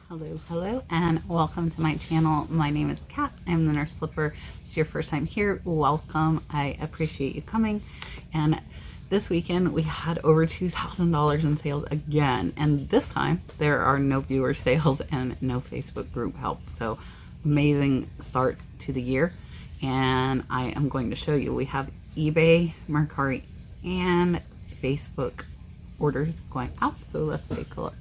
Hello, and welcome to my channel. My name is Kat. I'm the nurse flipper. If it's your first time here, welcome. I appreciate you coming. And this weekend we had over $2,000 in sales again, and this time there are no viewer sales and no Facebook group help. So amazing start to the year, and I am going to show you. We have eBay, Mercari, and Facebook orders going out, so let's take a look.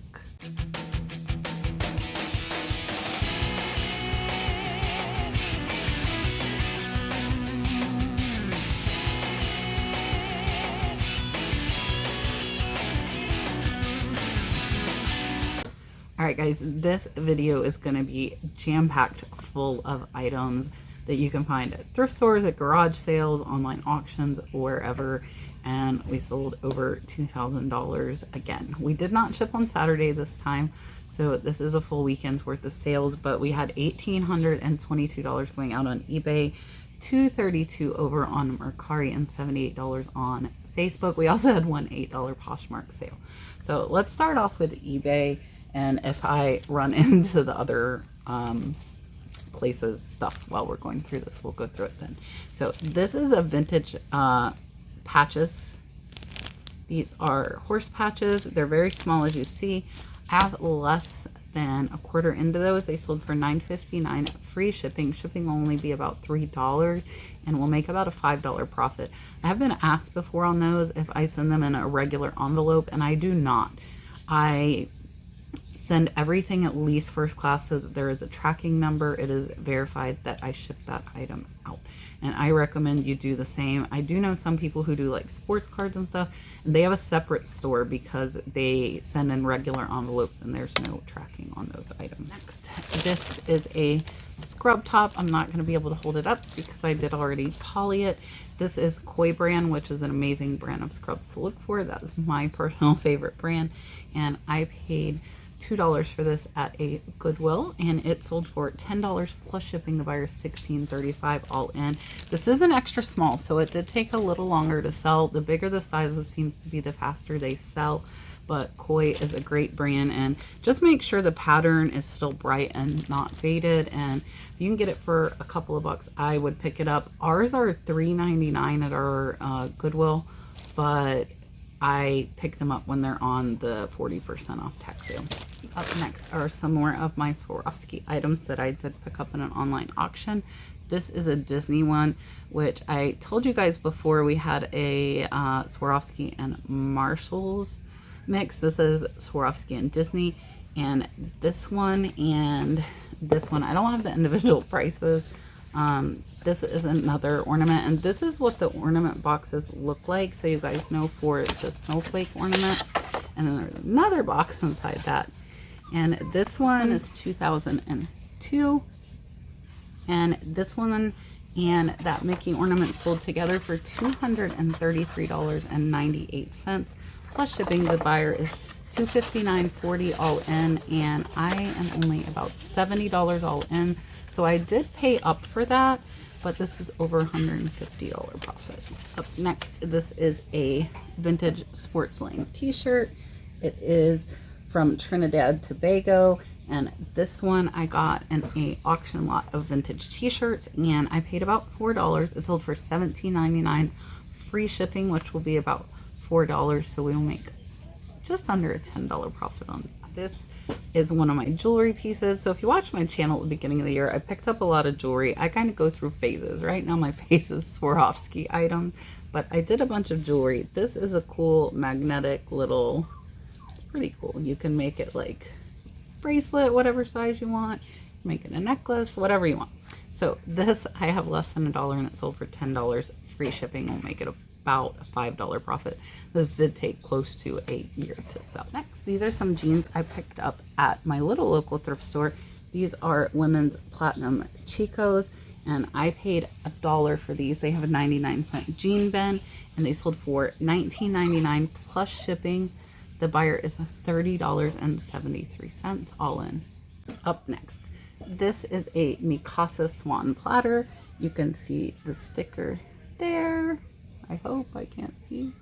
Alright guys, this video is going to be jam-packed full of items that you can find at thrift stores, at garage sales, online auctions, wherever, and we sold over $2,000 again. We did not ship on Saturday this time, so this is a full weekend's worth of sales, but we had $1,822 going out on eBay, $232 over on Mercari, and $78 on Facebook. We also had one $8 Poshmark sale. So let's start off with eBay. And if I run into the other places stuff while we're going through this, we'll go through it then. So this is a vintage patches. These are horse patches. They're very small, as you see. I have less than a quarter into those. They sold for $9.59 free shipping. Shipping will only be about $3 and we'll make about a $5 profit. I have been asked before on those if I send them in a regular envelope, and I do not. I send everything at least first class so that there is a tracking number. It is verified that I shipped that item out, and I recommend you do the same. I do know some people who do like sports cards and stuff, and they have a separate store because they send in regular envelopes and there's no tracking on those items. Next, this is a scrub top. I'm not going to be able to hold it up because I did already poly it. This is Koi brand, which is an amazing brand of scrubs to look for. That is my personal favorite brand, and I paid $2 for this at a Goodwill, and it sold for $10 plus shipping. The buyer $16.35 all in. This is an extra small, so it did take a little longer to sell. The bigger the sizes seems to be, the faster they sell, but Koi is a great brand, and just make sure the pattern is still bright and not faded, and you can get it for a couple of bucks. I would pick it up. Ours are $3.99 at our Goodwill, but I pick them up when they're on the 40% off tax sale. Up next are some more of my Swarovski items that I did pick up in an online auction. This is a Disney one, which I told you guys before. We had a Swarovski and Marshalls mix. This is Swarovski and Disney, and this one and this one, I don't have the individual prices. This is another ornament, and this is what the ornament boxes look like, so you guys know, for the snowflake ornaments. And then there's another box inside that, and this one is 2002, and this one and that Mickey ornament sold together for $233.98 plus shipping. The buyer is $259.40 all in, and I am only about $70 all in. So I did pay up for that, but this is over $150 profit. Up next, this is a vintage Sports Lane t-shirt. It is from Trinidad Tobago, and this one I got in a auction lot of vintage t-shirts, and I paid about $4. It sold for $17.99 free shipping, which will be about $4, so we will make just under a $10 profit on this. Is one of my jewelry pieces. So if you watch my channel at the beginning of the year, I picked up a lot of jewelry. I kind of go through phases. Right now my phase is Swarovski items, but I did a bunch of jewelry. This is a cool magnetic little, it's pretty cool. You can make it like bracelet, whatever size you want, make it a necklace, whatever you want. So this, I have less than $1 and it sold for $10. Free shipping will make it about a $5 profit. This did take close to a year to sell. Next, these are some jeans I picked up at my little local thrift store. These are women's platinum Chicos, and I paid $1 for these. They have a 99-cent jean bin, and they sold for $19.99 plus shipping. The buyer is $30.73 all in. Up next, this is a Mikasa Swan platter. You can see the sticker there. I hope I can't see.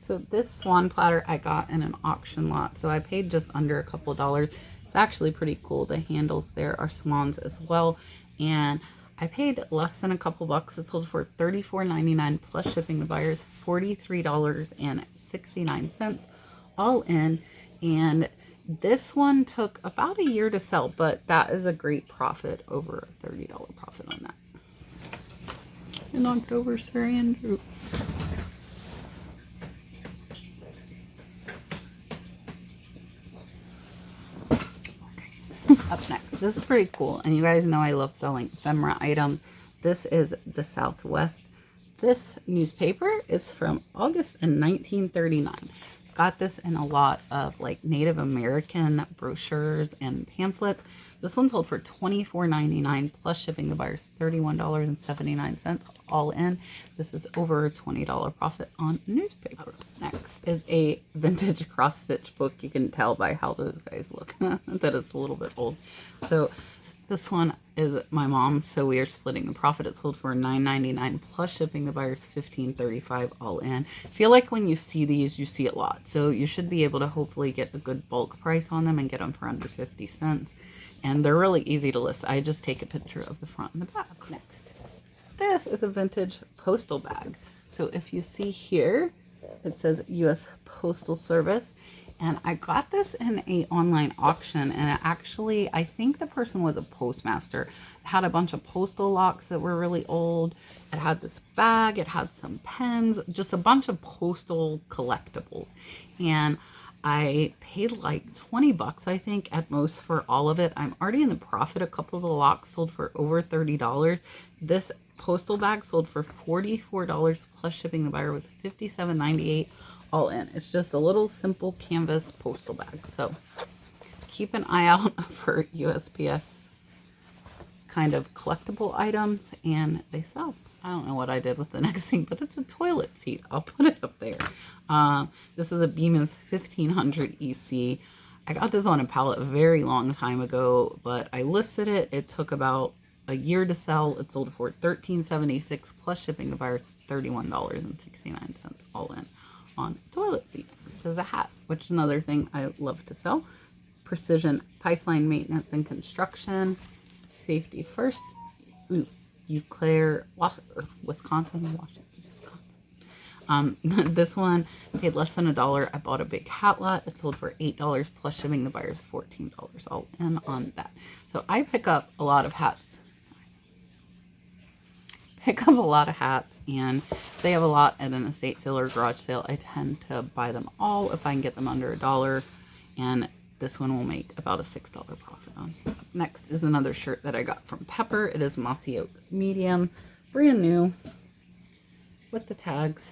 So this swan platter I got in an auction lot. So I paid just under a couple dollars. It's actually pretty cool. The handles there are swans as well. And I paid less than a couple bucks. It sold for $34.99 plus shipping. The buyer's $43.69 all in. And this one took about a year to sell, but that is a great profit, over a $30 profit on that. I knocked over Sir Andrew. Up next, this is pretty cool, and you guys know I love selling ephemera items. This is the Southwest. This newspaper is from August in 1939. Got this in a lot of like Native American brochures and pamphlets. This one sold for $24.99 plus shipping. The buyer's $31.79 all in. This is over a $20 profit on newspaper. Next is a vintage cross stitch book. You can tell by how those guys look that it's a little bit old. So this one is my mom's, so we are splitting the profit. It sold for $9.99 plus shipping. The buyer's $15.35 all in. I feel like when you see these, you see a lot. So you should be able to hopefully get a good bulk price on them and get them for under 50 cents. And they're really easy to list. I just take a picture of the front and the back. Next, this is a vintage postal bag. So if you see here, it says U.S. Postal Service. And I got this in a online auction, and it actually, I think the person was a postmaster. It had a bunch of postal locks that were really old. It had this bag, it had some pens, just a bunch of postal collectibles. And I paid like 20 bucks, I think, at most for all of it. I'm already in the profit. A couple of the locks sold for over $30. This postal bag sold for $44 plus shipping. The buyer was $57.98 all in. It's just a little simple canvas postal bag. So keep an eye out for USPS kind of collectible items, and they sell. I don't know what I did with the next thing, but it's a toilet seat. I'll put it up there. This is a Beanie 1500 EC. I got this on a pallet a very long time ago, but I listed it. It took about a year to sell. It sold for $13.76 plus shipping. The buyer's $31.69 all in on toilet seat. This is a hat, which is another thing I love to sell. Precision pipeline maintenance and construction. Safety first. Eau Claire, Wisconsin. This one paid less than $1. I bought a big hat lot. It sold for $8 plus shipping. The buyer's $14 all in on that. So I pick up a lot of hats. And they have a lot at an estate sale or garage sale. I tend to buy them all if I can get them under $1, and this one will make about a $6 profit on. Next is another shirt that I got from Pepper. It is Mossy Oak medium, brand new with the tags.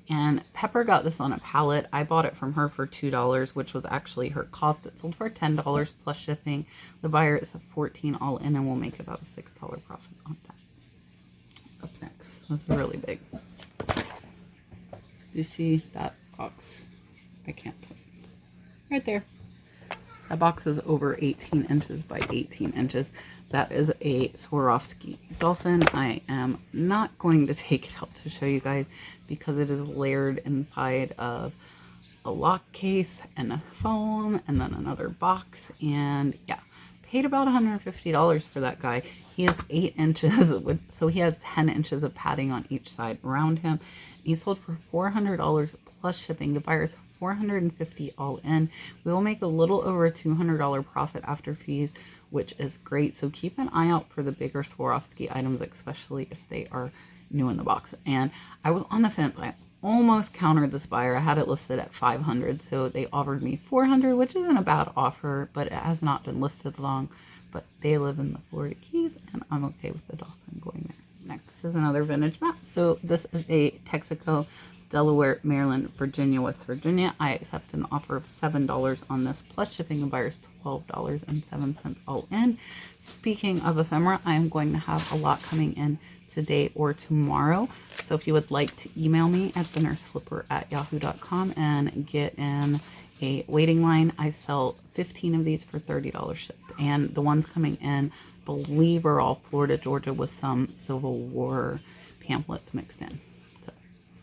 And Pepper got this on a pallet. I bought it from her for $2, which was actually her cost. It sold for $10 plus shipping. The buyer is $14 all in, and we'll make about a $6 profit on that. Up next, this is really big. You see that box? I can't put it right there. That box is over 18 inches by 18 inches. That is a Swarovski dolphin. I am not going to take it out to show you guys because it is layered inside of a lock case and a foam and then another box. And yeah, paid about $150 for that guy. He is 8 inches, so he has 10 inches of padding on each side around him. He sold for $400 plus shipping. The buyer's $450 all in. We will make a little over a $200 profit after fees, which is great. So keep an eye out for the bigger Swarovski items, especially if they are new in the box. And I was on the fence. I almost countered this buyer. I had it listed at $500, so they offered me $400, which isn't a bad offer, but it has not been listed long. But they live in the Florida Keys, and I'm okay with the dolphin going there. Next is another vintage map. So this is a Texaco, Delaware, Maryland, Virginia, West Virginia. I accept an offer of $7 on this, plus shipping. The buyer's $12.07 all in. Speaking of ephemera, I am going to have a lot coming in today or tomorrow. So if you would like to email me at thenurseslipper@yahoo.com and get in a waiting line, I sell 15 of these for $30 shipped. And the ones coming in, I believe, are all Florida, Georgia, with some Civil War pamphlets mixed in. So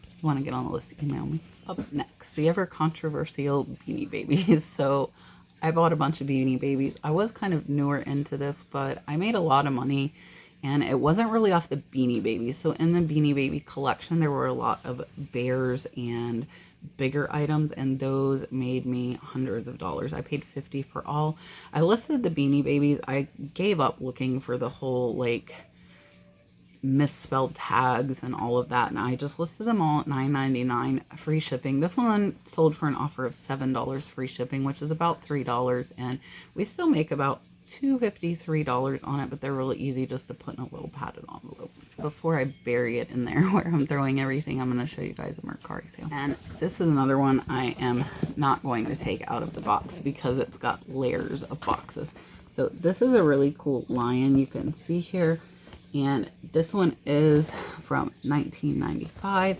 if you want to get on the list, email me. Up next, the ever controversial Beanie Babies. So I bought a bunch of Beanie Babies. I was kind of newer into this, but I made a lot of money, and it wasn't really off the Beanie Babies. So in the Beanie Baby collection, there were a lot of bears and bigger items, and those made me hundreds of dollars. I paid $50 for all. I listed the Beanie Babies. I gave up looking for the whole like misspelled tags and all of that, and I just listed them all at $9.99 free shipping. This one sold for an offer of $7 free shipping, which is about $3, and we still make about $2.53 on it, but they're really easy just to put in a little padded envelope. Before I bury it in there where I'm throwing everything, I'm going to show you guys a Mercari sale. And this is another one I am not going to take out of the box because it's got layers of boxes. So this is a really cool lion you can see here, and this one is from 1995.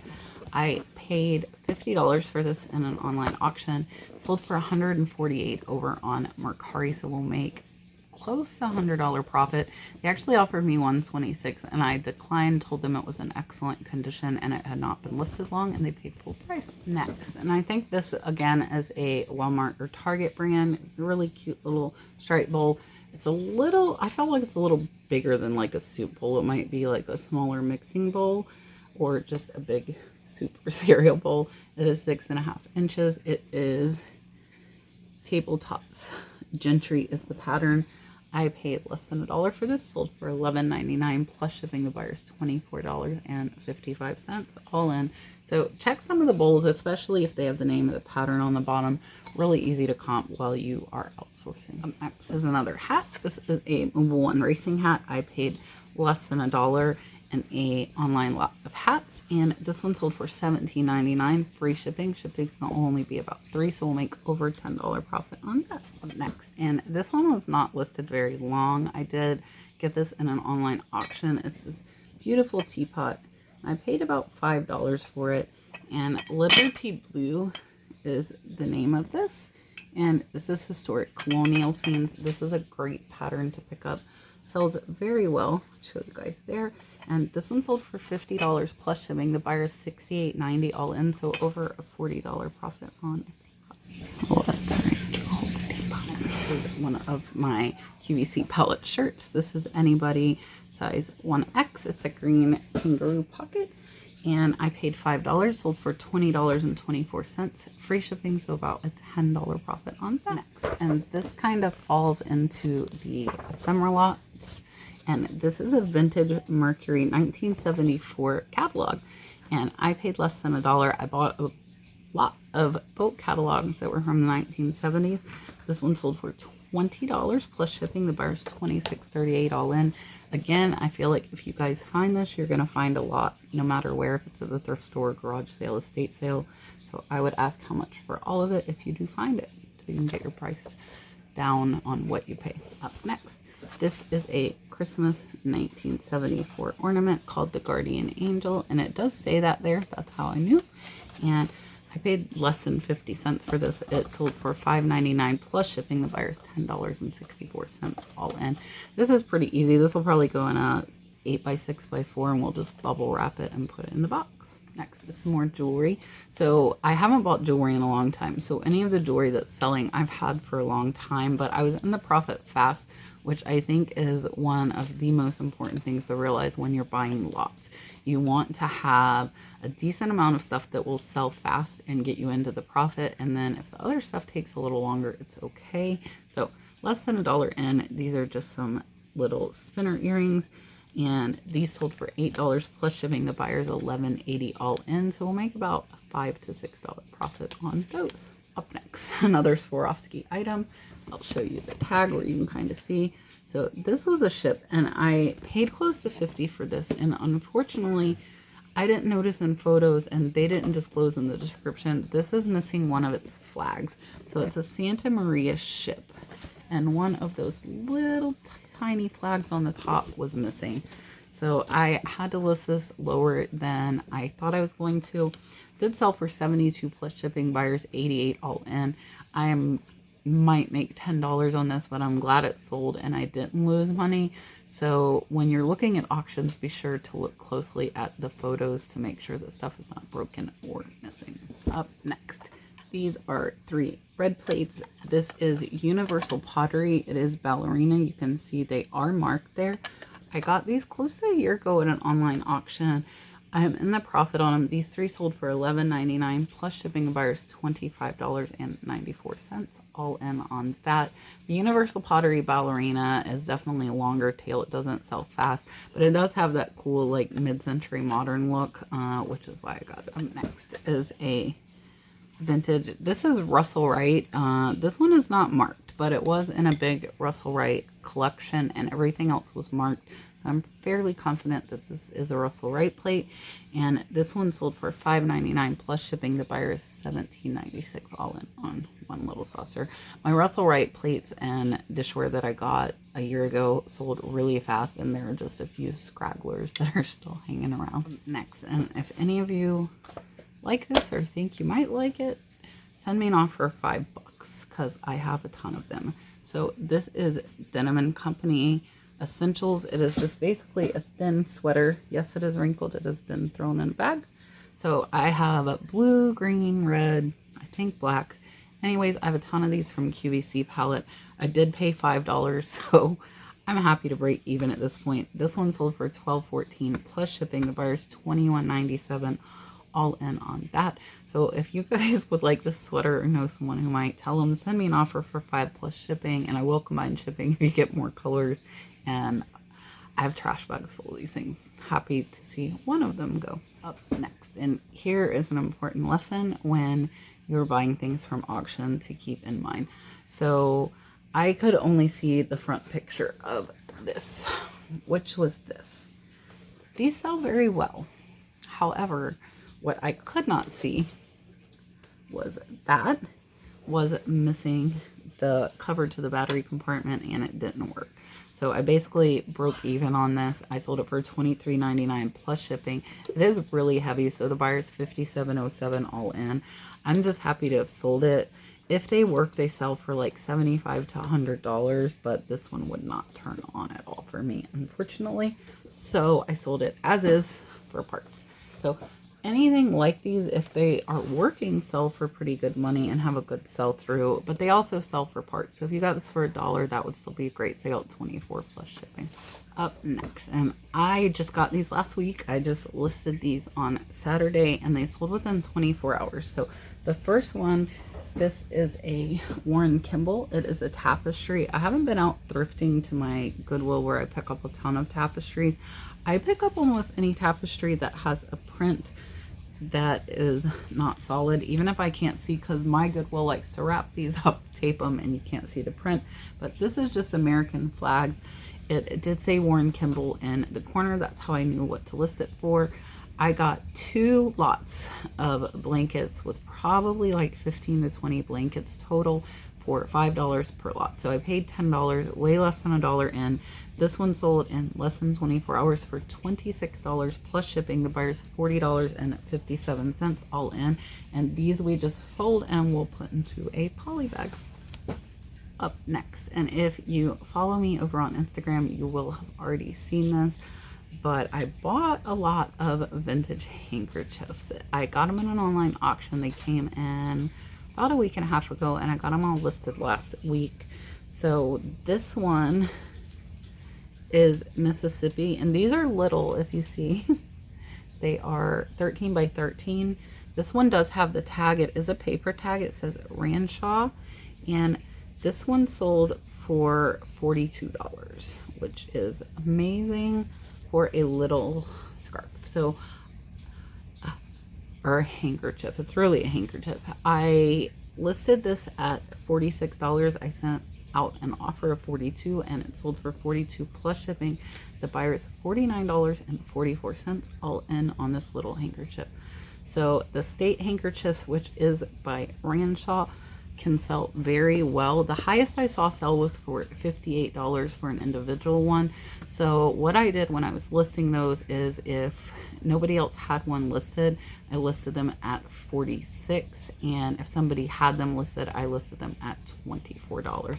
I paid $50 for this in an online auction. It sold for $148 over on Mercari, so we'll make close to $100 profit. They actually offered me $126, and I declined, told them it was in excellent condition and it had not been listed long, and they paid full price. Next, and I think this again is a Walmart or Target brand. It's a really cute little stripe bowl. It's a little, I felt like it's a little bigger than like a soup bowl. It might be like a smaller mixing bowl or just a big soup or cereal bowl. It is 6.5 inches. It is tabletops. Gentry is the pattern. I paid less than $1 for this, sold for $11.99 plus shipping. The buyer's $24.55 all in. So check some of the bowls, especially if they have the name of the pattern on the bottom. Really easy to comp while you are outsourcing. Next is another hat. This is a one racing hat. I paid less than $1 in a online lot of hats, and this one sold for $17.99 free shipping. Shipping will only be about $3, so we'll make over $10 profit on that. Up next, and this one was not listed very long. I did get this in an online auction. It's this beautiful teapot. I paid about $5 for it, and Liberty Blue is the name of this, and this is historic colonial scenes. This is a great pattern to pick up. Sells very well. I'll show you guys there. And this one sold for $50 plus shipping. The buyer's $68.90 all in, so over a $40 profit on its teapot. This is one of my QVC palette shirts. This is anybody size 1X. It's a green kangaroo pocket, and I paid $5, sold for $20.24 free shipping, so about a $10 profit on that. Next, and this kind of falls into the Ephemera Lots, and this is a vintage Mercari 1974 catalog, and I paid less than $1. I bought a lot of boat catalogs that were from the 1970s. This one sold for $20 plus shipping. The buyer's $26.38 all in. Again, I feel like if you guys find this, you're going to find a lot, no matter where, if it's at the thrift store, garage sale, estate sale. So I would ask how much for all of it if you do find it, so you can get your price down on what you pay. Up next, this is a Christmas 1974 ornament called the Guardian Angel, and it does say that there. That's how I knew. And I paid less than 50 cents for this. It sold for $5.99 plus shipping. The buyer's $10.64 all in. This is pretty easy. This will probably go in a 8x6x4, and we'll just bubble wrap it and put it in the box. Next is some more jewelry. So I haven't bought jewelry in a long time. So any of the jewelry that's selling, I've had for a long time, but I was in the profit fast, which I think is one of the most important things to realize when you're buying lots. You want to have a decent amount of stuff that will sell fast and get you into the profit. And then if the other stuff takes a little longer, it's okay. So less than $1 in. These are just some little spinner earrings, and these sold for $8 plus shipping. The buyer's $11.80 all in. So we'll make about a $5 to $6 profit on those. Up next, another Swarovski item. I'll show you the tag where you can kind of see. So this was a ship, and I paid close to $50 for this, and unfortunately I didn't notice in photos, and they didn't disclose in the description, this is missing one of its flags. So it's a Santa Maria ship, and one of those little tiny flags on the top was missing. So I had to list this lower than I thought I was going to. Did sell for $72 plus shipping, buyers $88 all in. Might make $10 on this, but I'm glad it sold and I didn't lose money. So when you're looking at auctions, be sure to look closely at the photos to make sure that stuff is not broken or missing. Up next, These are 3 bread plates. This is Universal Pottery. It is ballerina. You can see they are marked there. I got these close to a year ago at an online auction. I'm in the profit on them. These 3 sold for $11.99 plus shipping. The buyer's $25.94, all in on that. The Universal Pottery ballerina is definitely a longer tail. It doesn't sell fast, but it does have that cool like mid-century modern look, which is why I got them. Next is a vintage. This is Russell Wright. This one is not marked, but it was in a big Russell Wright collection and everything else was marked. I'm fairly confident that this is a Russell Wright plate, and this one sold for $5.99 plus shipping. The buyer is $17.96, all in on one little saucer. My Russell Wright plates and dishware that I got a year ago sold really fast, and there are just a few scragglers that are still hanging around. Next, and if any of you like this or think you might like it, send me an offer of $5 because I have a ton of them. So this is Denim & Company Essentials. It is just basically a thin sweater. Yes, it is wrinkled. It has been thrown in a bag. So I have blue, green, red, I think black. Anyways, I have a ton of these from QVC palette. I did pay $5, so I'm happy to break even at this point. This one sold for $12.14 plus shipping. The buyer's $21.97, all in on that. So if you guys would like this sweater or know someone who might, tell them, send me an offer for $5 plus shipping, and I will combine shipping if you get more colors. And I have trash bags full of these things. Happy to see one of them go. Up next, and here is an important lesson when you're buying things from auction to keep in mind. So I could only see the front picture of this, which was this. These sell very well. However, what I could not see was that was missing the cover to the battery compartment, and it didn't work. So I basically broke even on this. I sold it for $23.99 plus shipping. It is really heavy, so the buyer's $57.07 all in. I'm just happy to have sold it. If they work, they sell for like $75 to $100, but this one would not turn on at all for me, unfortunately. So I sold it as is for parts. So anything like these, if they are working, sell for pretty good money and have a good sell through, but they also sell for parts. So if you got this for $1, that would still be a great sale at $24 plus shipping. Up next, and I just got these last week. I just listed these on Saturday and they sold within 24 hours. So the first one, this is a Warren Kimball. It is a tapestry. I haven't been out thrifting to my Goodwill where I pick up a ton of tapestries. I pick up almost any tapestry that has a print that is not solid, even if I can't see, because my Goodwill likes to wrap these up, tape them, and you can't see the print. But this is just American flags. It did say Warren Kimball in the corner. That's how I knew what to list it for. I got 2 lots of blankets with probably like 15 to 20 blankets total for $5 per lot. So I paid $10, way less than $1 in. This one sold in less than 24 hours for $26 plus shipping. The buyer's $40.57 all in. And these we just fold and we'll put into a poly bag. Up next, and if you follow me over on Instagram, you will have already seen this, but I bought a lot of vintage handkerchiefs. I got them in an online auction. They came in about a week and a half ago, and I got them all listed last week. So this one is Mississippi, and these are little, if you see. They are 13 by 13. This one does have the tag. It is a paper tag. It says Ranshaw, and this one sold for $42, which is amazing for a little scarf. So, or a handkerchief. It's really a handkerchief. I listed this at $46. I sent out an offer of $42 and it sold for $42 plus shipping. The buyer is $49.44 all in on this little handkerchief. So the state handkerchiefs, which is by Ranshaw, can sell very well. The highest I saw sell was for $58 for an individual one. So what I did when I was listing those is, if nobody else had one listed, I listed them at $46, and if somebody had them listed, I listed them at $24.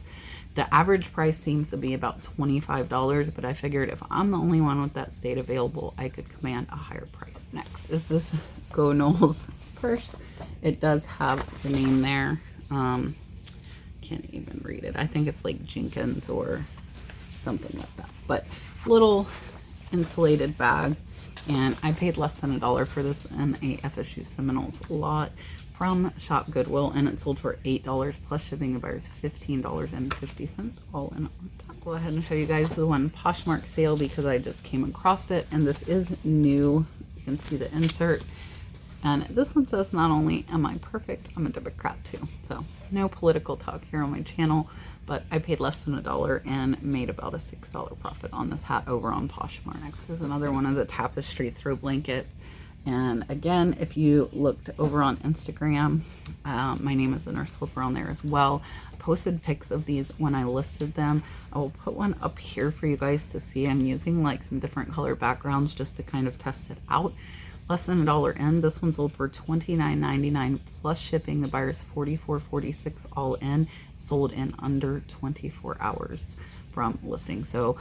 The average price seems to be about $25, but I figured if I'm the only one with that state available, I could command a higher price. Next is this Go Knowles purse. It does have the name there. Can't even read it. I think it's like Jenkins or something like that. But little insulated bag, and I paid less than $1 for this in a FSU Seminoles lot from Shop Goodwill, and it sold for $8 plus shipping. The buyer's $15.50 all in. I'll go ahead and show you guys the one Poshmark sale because I just came across it, and this is new. You can see the insert. And this one says, not only am I perfect, I'm a Democrat too. So no political talk here on my channel, but I paid less than $1 and made about a $6 profit on this hat over on Poshmark. Next is another one of the Tapestry throw blankets. And again, if you looked over on Instagram, my name is the Nurse Flipper on there as well. I posted pics of these when I listed them. I will put one up here for you guys to see. I'm using like some different color backgrounds just to kind of test it out. Less than $1 in. This one sold for $29.99 plus shipping. The buyer's $44.46 all in. Sold in under 24 hours from listing. So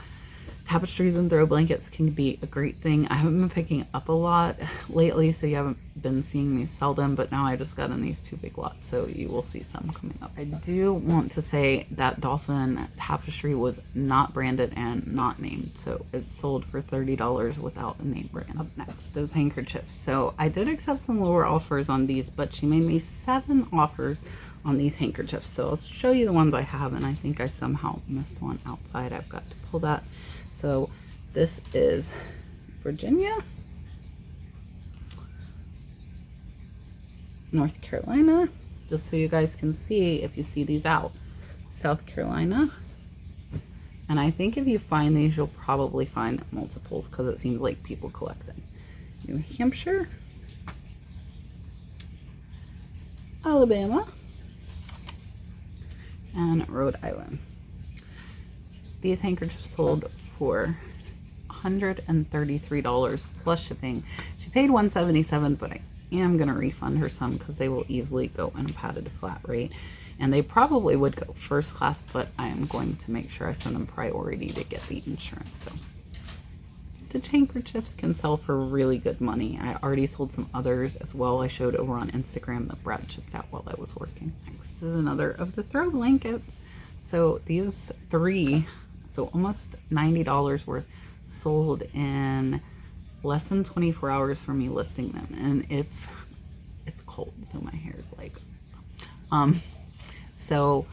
Tapestries and throw blankets can be a great thing. I haven't been picking up a lot lately, so you haven't been seeing me sell them, but now I just got in these 2 big lots, so you will see some coming up. I do want to say that Dolphin Tapestry was not branded and not named, so it sold for $30 without a name brand. Up next, those handkerchiefs. So I did accept some lower offers on these, but she made me 7 offers on these handkerchiefs. So I'll show you the ones I have, and I think I somehow missed one outside. I've got to pull that. So this is Virginia, North Carolina, just so you guys can see if you see these out, South Carolina, and I think if you find these, you'll probably find multiples because it seems like people collect them. New Hampshire, Alabama, and Rhode Island. These handkerchiefs sold for $133 plus shipping. She paid $177, but I am going to refund her some because they will easily go in a padded flat rate, and they probably would go first class, but I am going to make sure I send them priority to get the insurance. So vintage handkerchiefs can sell for really good money. I already sold some others as well. I showed over on Instagram that Brad shipped out while I was working. Next is another of the throw blankets. So these 3, so almost $90 worth, sold in less than 24 hours for me listing them. And if it's cold, so my hair is like, so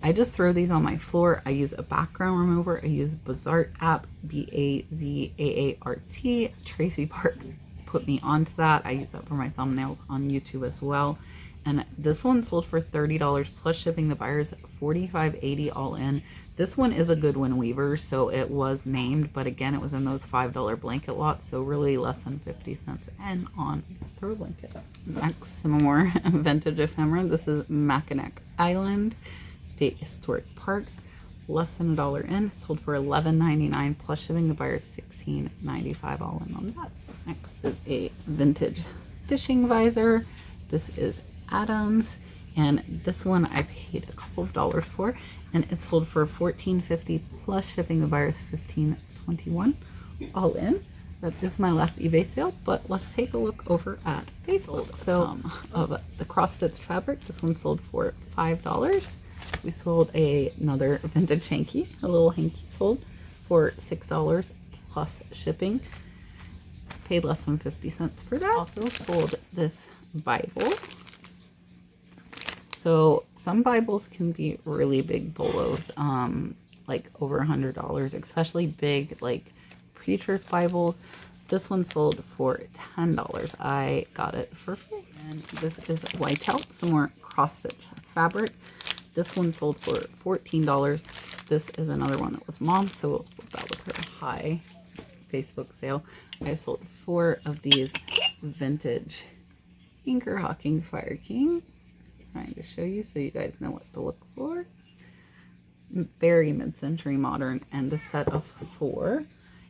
I just throw these on my floor. I use a background remover. I use Bazaart app, Bazaart. Tracy Parks put me onto that. I use that for my thumbnails on YouTube as well. And this one sold for $30 plus shipping. The buyer's $45.80 all in. This one is a Goodwin Weaver, so it was named, but again, it was in those $5 blanket lots, so really less than 50 cents and on this throw blanket. Next, some more vintage ephemera. This is Mackinac Island State Historic Parks. Less than $1 in. Sold for $11.99 plus shipping. The buyer's $16.95 all in on that. Next is a vintage fishing visor. This is Adams, and this one I paid a couple of dollars for, and it sold for $14.50 plus shipping. The buyer's $15.21 all in. That is my last eBay sale, but let's take a look over at Facebook. So of the cross-stitched fabric, this one sold for $5. We sold another vintage hanky, a little hanky sold for $6 plus shipping. Paid less than 50 cents for that. Also sold this Bible. So some Bibles can be really big bolos, like over $100, especially big like preacher's Bibles. This one sold for $10. I got it for free. And this is Whiteout, some more cross-stitch fabric. This one sold for $14. This is another one that was Mom's, so we'll split that with her high Facebook sale. I sold 4 of these vintage Anchor Hawking Fire King. Trying to show you so you guys know what to look for. Very mid-century modern, and a set of 4.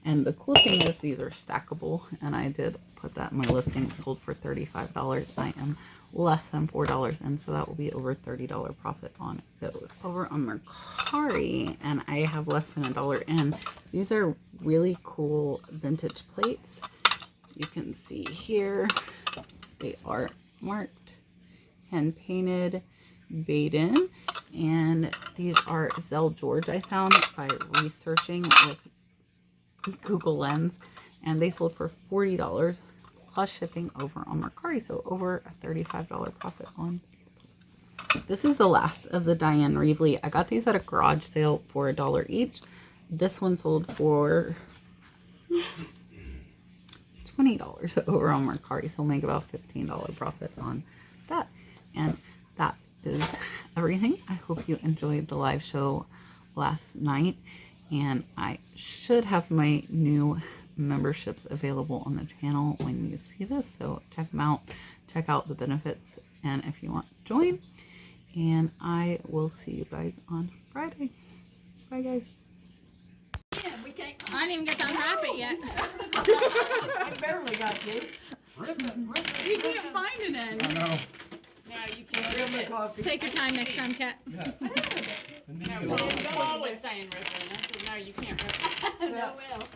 And the cool thing is these are stackable, and I did put that in my listing. It sold for $35. I am less than $4 in, so that will be over $30 profit on those. Over on Mercari, and I have less than $1 in. These are really cool vintage plates. You can see here They are marked, hand painted, Baden, and these are Zell George I found by researching with Google Lens, and they sold for $40 plus shipping over on Mercari, so over a $35 profit on. This is the last of the Diane Reevely. I got these at a garage sale for $1 each. This one sold for $20 over on Mercari, so we'll make about $15 profit on that. And that is everything. I hope you enjoyed the live show last night, and I should have my new memberships available on the channel when you see this, so check them out, check out the benefits, and if you want to join. And I will see you guys on Friday. Bye, guys. I didn't even get to unwrap it yet. I barely got you. Rip it. You can't find it in. I know. No, you can't. Just take your time next time, Kat. Yeah. No, we'll always saying rip it. No, you can't rip it. No, will.